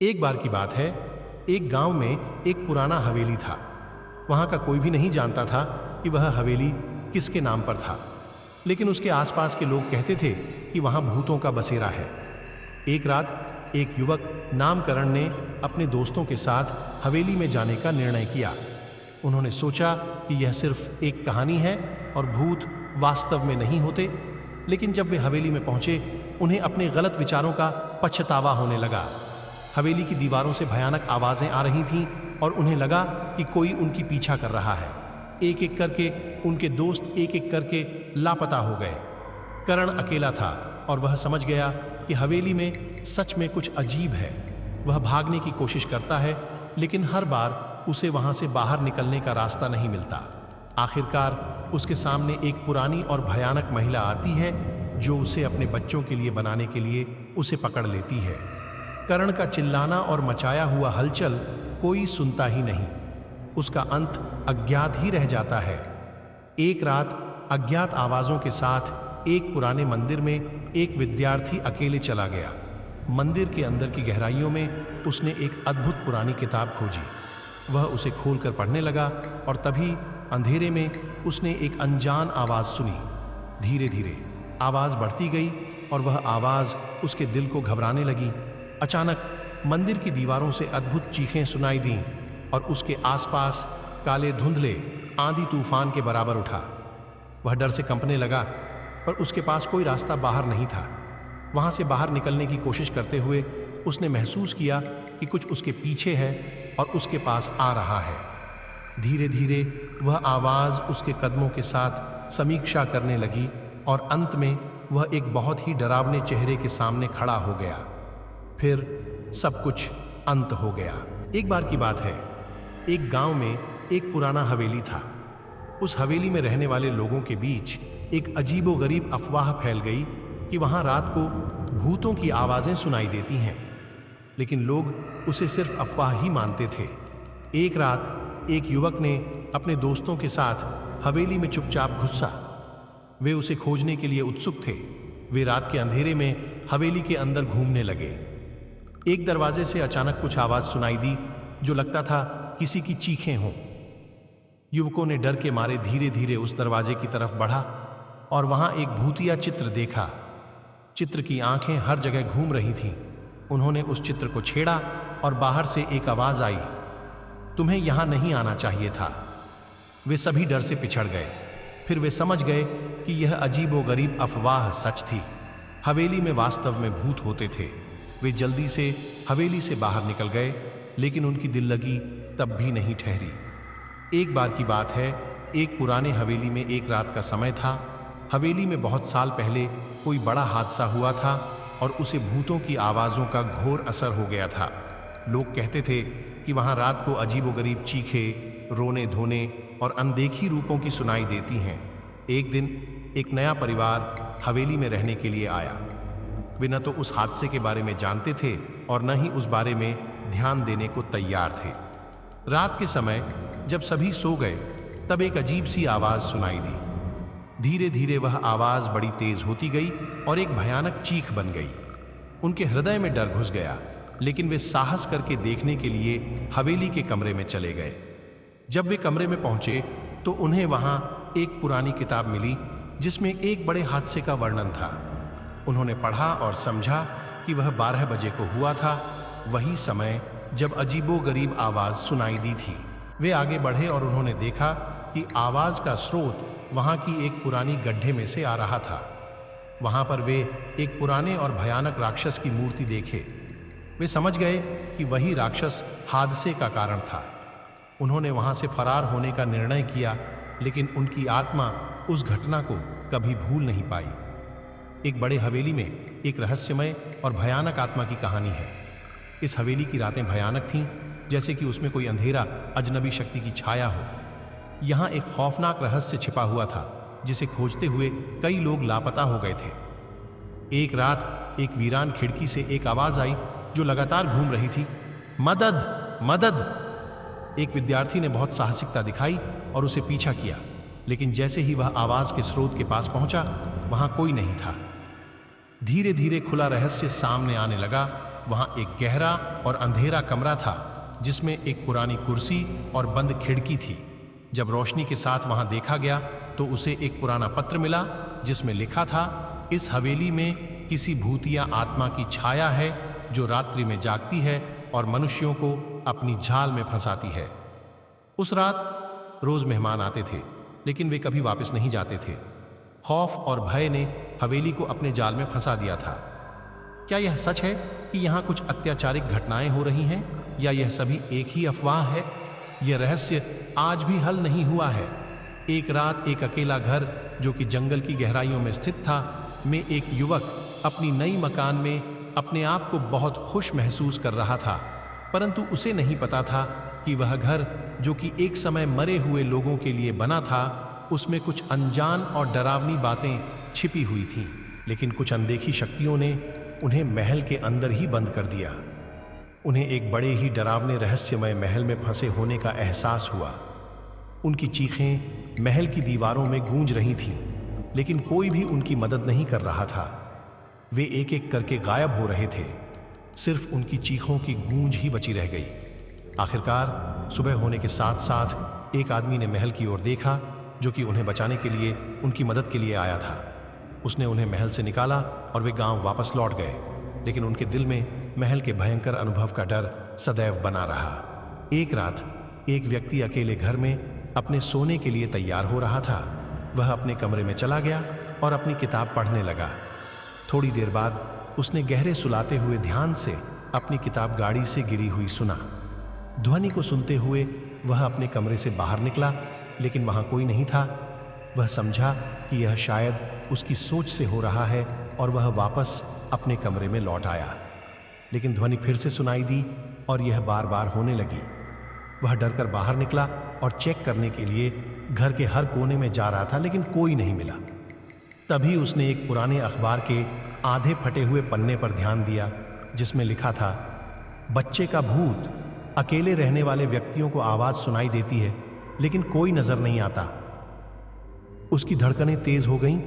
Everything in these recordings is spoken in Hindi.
एक बार की बात है, एक गांव में एक पुराना हवेली था। वहां का कोई भी नहीं जानता था कि वह हवेली किसके नाम पर था, लेकिन उसके आसपास के लोग कहते थे कि वहां भूतों का बसेरा है। एक रात एक युवक नामकरण ने अपने दोस्तों के साथ हवेली में जाने का निर्णय किया। उन्होंने सोचा कि यह सिर्फ एक कहानी है और भूत वास्तव में नहीं होते। लेकिन जब वे हवेली में पहुंचे, उन्हें अपने गलत विचारों का पछतावा होने लगा। हवेली की दीवारों से भयानक आवाजें आ रही थीं और उन्हें लगा कि कोई उनकी पीछा कर रहा है। एक एक करके उनके दोस्त एक एक करके लापता हो गए। करण अकेला था और वह समझ गया कि हवेली में सच में कुछ अजीब है। वह भागने की कोशिश करता है, लेकिन हर बार उसे वहां से बाहर निकलने का रास्ता नहीं मिलता। आखिरकार उसके सामने एक पुरानी और भयानक महिला आती है, जो उसे अपने बच्चों के लिए बनाने के लिए उसे पकड़ लेती है। करण का चिल्लाना और मचाया हुआ हलचल कोई सुनता ही नहीं। उसका अंत अज्ञात ही रह जाता है। एक रात अज्ञात आवाजों के साथ एक पुराने मंदिर में एक विद्यार्थी अकेले चला गया। मंदिर के अंदर की गहराइयों में उसने एक अद्भुत पुरानी किताब खोजी। वह उसे खोलकर पढ़ने लगा और तभी अंधेरे में उसने एक अनजान आवाज सुनी। धीरे धीरे आवाज बढ़ती गई और वह आवाज उसके दिल को घबराने लगी। अचानक मंदिर की दीवारों से अद्भुत चीखें सुनाई दीं और उसके आसपास काले धुंधले आंधी तूफान के बराबर उठा। वह डर से कंपने लगा, पर उसके पास कोई रास्ता बाहर नहीं था। वहां से बाहर निकलने की कोशिश करते हुए उसने महसूस किया कि कुछ उसके पीछे है और उसके पास आ रहा है। धीरे धीरे वह आवाज उसके कदमों के साथ समीक्षा करने लगी और अंत में वह एक बहुत ही डरावने चेहरे के सामने खड़ा हो गया। फिर सब कुछ अंत हो गया। एक बार की बात है, एक गांव में एक पुराना हवेली था। उस हवेली में रहने वाले लोगों के बीच एक अजीबोगरीब अफवाह फैल गई कि वहां रात को भूतों की आवाजें सुनाई देती हैं, लेकिन लोग उसे सिर्फ अफवाह ही मानते थे। एक रात एक युवक ने अपने दोस्तों के साथ हवेली में चुपचाप घुसा। वे उसे खोजने के लिए उत्सुक थे। वे रात के अंधेरे में हवेली के अंदर घूमने लगे। एक दरवाजे से अचानक कुछ आवाज सुनाई दी, जो लगता था किसी की चीखें हों। युवकों ने डर के मारे धीरे धीरे उस दरवाजे की तरफ बढ़ा और वहां एक भूतिया चित्र देखा। चित्र की आंखें हर जगह घूम रही थीं। उन्होंने उस चित्र को छेड़ा और बाहर से एक आवाज आई, तुम्हें यहां नहीं आना चाहिए था। वे सभी डर से पिछड़ गए। फिर वे समझ गए कि यह अजीबोगरीब अफवाह सच थी। हवेली में वास्तव में भूत होते थे। वे जल्दी से हवेली से बाहर निकल गए, लेकिन उनकी दिल लगी तब भी नहीं ठहरी। एक बार की बात है, एक पुराने हवेली में एक रात का समय था। हवेली में बहुत साल पहले कोई बड़ा हादसा हुआ था और उसे भूतों की आवाज़ों का घोर असर हो गया था। लोग कहते थे कि वहाँ रात को अजीबोगरीब चीखें, रोने धोने और अनदेखी रूपों की सुनाई देती हैं। एक दिन एक नया परिवार हवेली में रहने के लिए आया। वे न तो उस हादसे के बारे में जानते थे और न ही उस बारे में ध्यान देने को तैयार थे। रात के समय जब सभी सो गए, तब एक अजीब सी आवाज सुनाई दी। धीरे धीरे वह आवाज बड़ी तेज होती गई और एक भयानक चीख बन गई। उनके हृदय में डर घुस गया, लेकिन वे साहस करके देखने के लिए हवेली के कमरे में चले गए। जब वे कमरे में पहुंचे तो उन्हें वहां एक पुरानी किताब मिली, जिसमें एक बड़े हादसे का वर्णन था। उन्होंने पढ़ा और समझा कि वह 12 बजे को हुआ था, वही समय जब अजीबोगरीब आवाज सुनाई दी थी। वे आगे बढ़े और उन्होंने देखा कि आवाज का स्रोत वहां की एक पुरानी गड्ढे में से आ रहा था। वहां पर वे एक पुराने और भयानक राक्षस की मूर्ति देखे। वे समझ गए कि वही राक्षस हादसे का कारण था। उन्होंने वहां से फरार होने का निर्णय किया, लेकिन उनकी आत्मा उस घटना को कभी भूल नहीं पाई। एक बड़े हवेली में एक रहस्यमय और भयानक आत्मा की कहानी है। इस हवेली की रातें भयानक थीं, जैसे कि उसमें कोई अंधेरा अजनबी शक्ति की छाया हो। यहाँ एक खौफनाक रहस्य छिपा हुआ था, जिसे खोजते हुए कई लोग लापता हो गए थे। एक रात एक वीरान खिड़की से एक आवाज आई, जो लगातार घूम रही थी, मदद मदद। एक विद्यार्थी ने बहुत साहसिकता दिखाई और उसे पीछा किया, लेकिन जैसे ही वह आवाज के स्रोत के पास पहुंचा, वहां कोई नहीं था। धीरे धीरे खुला रहस्य सामने आने लगा। वहां एक गहरा और अंधेरा कमरा था जिसमें एक पुरानी कुर्सी और बंद खिड़की थी। जब रोशनी के साथ वहां देखा गया तो उसे एक पुराना पत्र मिला जिसमें लिखा था, इस हवेली में किसी भूतिया आत्मा की छाया है जो रात्रि में जागती है और मनुष्यों को अपनी जाल में फंसाती है। उस रात रोज मेहमान आते थे लेकिन वे कभी वापस नहीं जाते थे। खौफ और भय ने हवेली को अपने जाल में फंसा दिया था। क्या यह सच है कि यहाँ कुछ अत्याचारिक घटनाएं हो रही हैं या यह सभी एक ही अफवाह है? यह रहस्य आज भी हल नहीं हुआ है। एक रात एक अकेला घर जो कि जंगल की गहराइयों में स्थित था में एक युवक अपनी नई मकान में अपने आप को बहुत खुश महसूस कर रहा था, परंतु उसे नहीं पता था कि वह घर जो कि एक समय मरे हुए लोगों के लिए बना था उसमें कुछ अनजान और डरावनी बातें छिपी हुई थीं। लेकिन कुछ अनदेखी शक्तियों ने उन्हें महल के अंदर ही बंद कर दिया। उन्हें एक बड़े ही डरावने रहस्यमय महल में फंसे होने का एहसास हुआ। उनकी चीखें महल की दीवारों में गूंज रही थीं, लेकिन कोई भी उनकी मदद नहीं कर रहा था। वे एक एक करके गायब हो रहे थे, सिर्फ उनकी चीखों की गूंज ही बची रह गई। आखिरकार सुबह होने के साथ साथ एक आदमी ने महल की ओर देखा जो कि उन्हें बचाने के लिए, उनकी मदद के लिए आया था। उसने उन्हें महल से निकाला और वे गांव वापस लौट गए, लेकिन उनके दिल में महल के भयंकर अनुभव का डर सदैव बना रहा। एक रात एक व्यक्ति अकेले घर में अपने सोने के लिए तैयार हो रहा था। वह अपने कमरे में चला गया और अपनी किताब पढ़ने लगा। थोड़ी देर बाद उसने गहरे सुलाते हुए ध्यान से अपनी किताब गाड़ी से गिरी हुई सुना। ध्वनि को सुनते हुए वह अपने कमरे से बाहर निकला, लेकिन वहां कोई नहीं था। वह समझा कि यह शायद उसकी सोच से हो रहा है और वह वापस अपने कमरे में लौट आया, लेकिन ध्वनि फिर से सुनाई दी और यह बार बार होने लगी। वह डरकर बाहर निकला और चेक करने के लिए घर के हर कोने में जा रहा था, लेकिन कोई नहीं मिला। तभी उसने एक पुराने अखबार के आधे फटे हुए पन्ने पर ध्यान दिया जिसमें लिखा था, बच्चे का भूत, अकेले रहने वाले व्यक्तियों को आवाज सुनाई देती है लेकिन कोई नजर नहीं आता। उसकी धड़कनें तेज हो गईं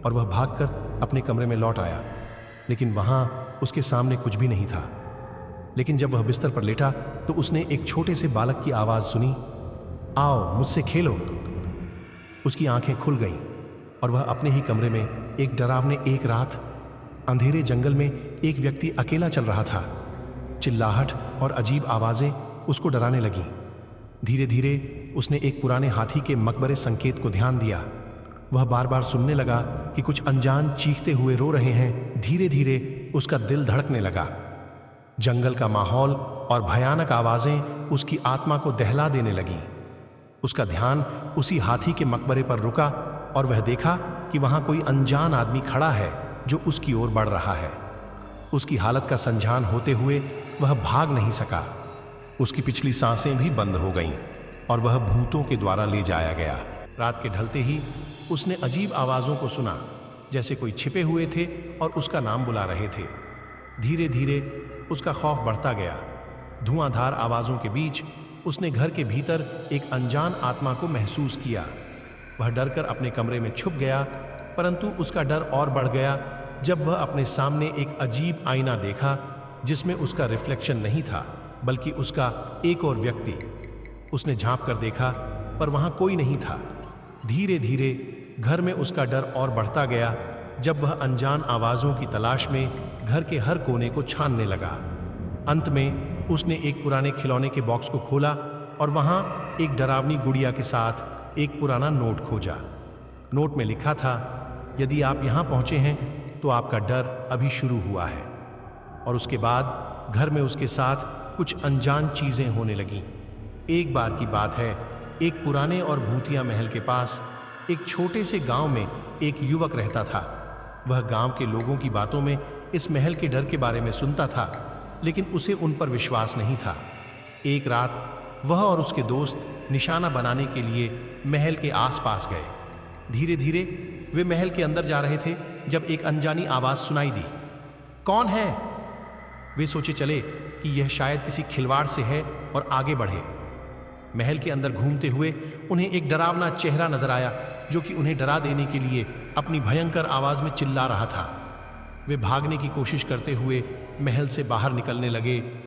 और वह भागकर अपने कमरे में लौट आया, लेकिन वहां उसके सामने कुछ भी नहीं था। लेकिन जब वह बिस्तर पर लेटा तो उसने एक छोटे से बालक की आवाज सुनी, आओ मुझसे खेलो। उसकी आंखें खुल गईं और वह अपने ही कमरे में एक डरावने एक रात अंधेरे जंगल में एक व्यक्ति अकेला चल रहा था। चिल्लाहट और अजीब आवाजें उसको डराने लगीं। धीरे धीरे उसने एक पुराने हाथी के मकबरे संकेत को ध्यान दिया। वह बार बार सुनने लगा कि कुछ अनजान चीखते हुए रो रहे हैं। धीरे धीरे उसका दिल धड़कने लगा। जंगल का माहौल और भयानक आवाजें उसकी आत्मा को दहला देने लगीं। उसका ध्यान उसी हाथी के मकबरे पर रुका और वह देखा कि वहां कोई अनजान आदमी खड़ा है जो उसकी ओर बढ़ रहा है। उसकी हालत का संज्ञान होते हुए वह भाग नहीं सका। उसकी पिछली सांसें भी बंद हो गईं और वह भूतों के द्वारा ले जाया गया। रात के ढलते ही उसने अजीब आवाजों को सुना, जैसे कोई छिपे हुए थे और उसका नाम बुला रहे थे। धीरे धीरे उसका खौफ बढ़ता गया। धुआंधार आवाजों के बीच उसने घर के भीतर एक अनजान आत्मा को महसूस किया। वह डरकर अपने कमरे में छुप गया, परंतु उसका डर और बढ़ गया जब वह अपने सामने एक अजीब आईना देखा जिसमें उसका रिफ्लेक्शन नहीं था बल्कि उसका एक और व्यक्ति। उसने झांक कर देखा पर वहां कोई नहीं था। धीरे धीरे घर में उसका डर और बढ़ता गया जब वह अनजान आवाजों की तलाश में घर के हर कोने को छानने लगा। अंत में उसने एक पुराने खिलौने के बॉक्स को खोला और वहां एक डरावनी गुड़िया के साथ एक पुराना नोट खोजा। नोट में लिखा था, यदि आप यहां पहुंचे हैं तो आपका डर अभी शुरू हुआ है। और उसके बाद घर में उसके साथ कुछ अनजान चीजें होने लगीं। एक बार की बात है, एक पुराने और भूतिया महल के पास एक छोटे से गांव में एक युवक रहता था। वह गांव के लोगों की बातों में इस महल के डर के बारे में सुनता था, लेकिन उसे उन पर विश्वास नहीं था। एक रात वह और उसके दोस्त निशाना बनाने के लिए महल के आसपास गए। धीरे धीरे वे महल के अंदर जा रहे थे जब एक अनजानी आवाज सुनाई दी, कौन है? वे सोचे चले कि यह शायद किसी खिलवाड़ से है और आगे बढ़े। महल के अंदर घूमते हुए उन्हें एक डरावना चेहरा नजर आया जो कि उन्हें डरा देने के लिए अपनी भयंकर आवाज में चिल्ला रहा था। वे भागने की कोशिश करते हुए महल से बाहर निकलने लगे